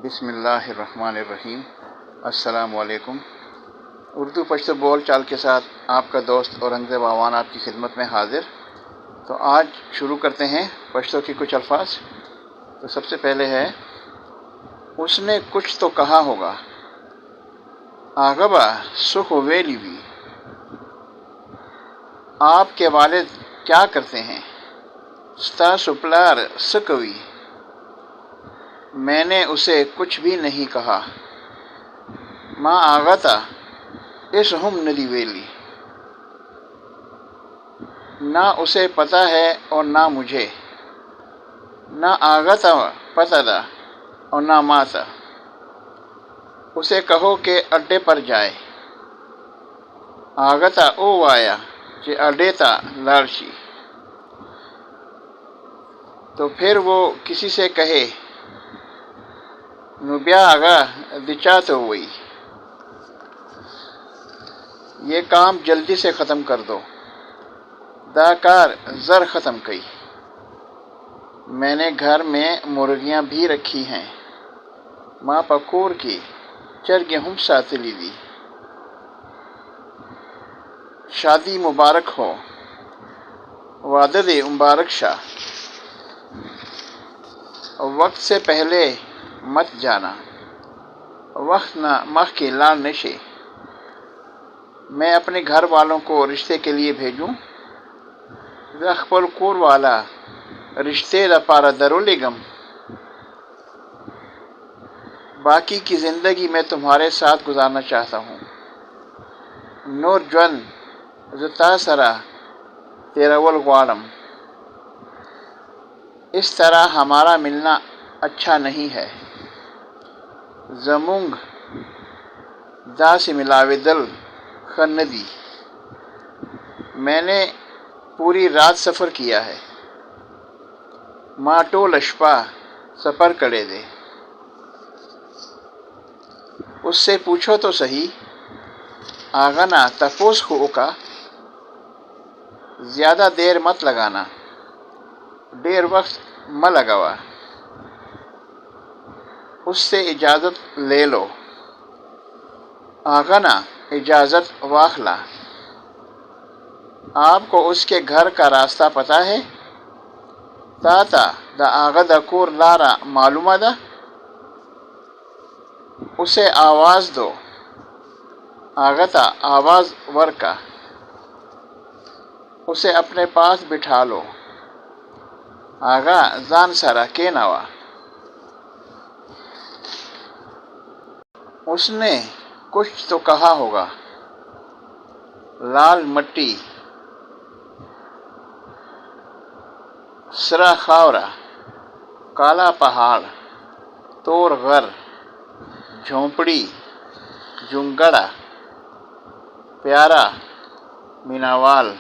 بسم اللہ الرحمن الرحیم۔ السلام علیکم۔ اردو پشتو بول چال کے ساتھ آپ کا دوست اورنگزیب آوان آپ کی خدمت میں حاضر۔ تو آج شروع کرتے ہیں پشتو کی کچھ الفاظ۔ تو سب سے پہلے ہے اس نے کچھ تو کہا ہوگا، آغبا سخ ویلی بھی۔ آپ کے والد کیا کرتے ہیں؟ ستا سپلار سکوی۔ میں نے اسے کچھ بھی نہیں کہا، ماں آغتا اس ہم ندی ویلی۔ نہ اسے پتہ ہے اور نہ مجھے، نہ آغتا پتہ دا اور نہ ماتا۔ اسے کہو کہ اڈے پر جائے، آغتا او وایا کہ اڈے تا لارشی۔ تو پھر وہ کسی سے کہے، نبیا آگا دچا تو وہی۔ یہ کام جلدی سے ختم کر دو، دا کار زر ختم کئی۔ میں نے گھر میں مرغیاں بھی رکھی ہیں، ماں پکور کی چرگے ہم ساتلی دی۔ شادی مبارک ہو، وعدد مبارک شاہ۔ وقت سے پہلے مت جانا، وقت نہ مخ کی لان نشے۔ میں اپنے گھر والوں کو رشتے کے لیے بھیجوں، رخپل کور والا رشتے دا پارا درولگم۔ باقی کی زندگی میں تمہارے ساتھ گزارنا چاہتا ہوں، نور جون زتا سرا تیرا ولغوارم۔ اس طرح ہمارا ملنا اچھا نہیں ہے، زمونگ دا سے ملاوے دل خندی۔ میں نے پوری رات سفر کیا ہے، ماٹو لشپا سفر کرے دے۔ اس سے پوچھو تو صحیح، آگنا تپوس کو کا۔ زیادہ دیر مت لگانا، دیر وقت مت لگوا۔ اس سے اجازت لے لو، آگنا اجازت واخلا۔ آپ کو اس کے گھر کا راستہ پتہ ہے؟ تاتا دا آغدا کور لارا معلومہ دا۔ اسے آواز دو، آغتا آواز ورکا۔ اسے اپنے پاس بٹھا لو، آغا زان سارا کے نوا۔ اس نے کچھ تو کہا ہوگا، لال مٹی سرا خاورا، کالا پہاڑ، تور غر، جھونپڑی، جنگڑا، پیارا، میناوال۔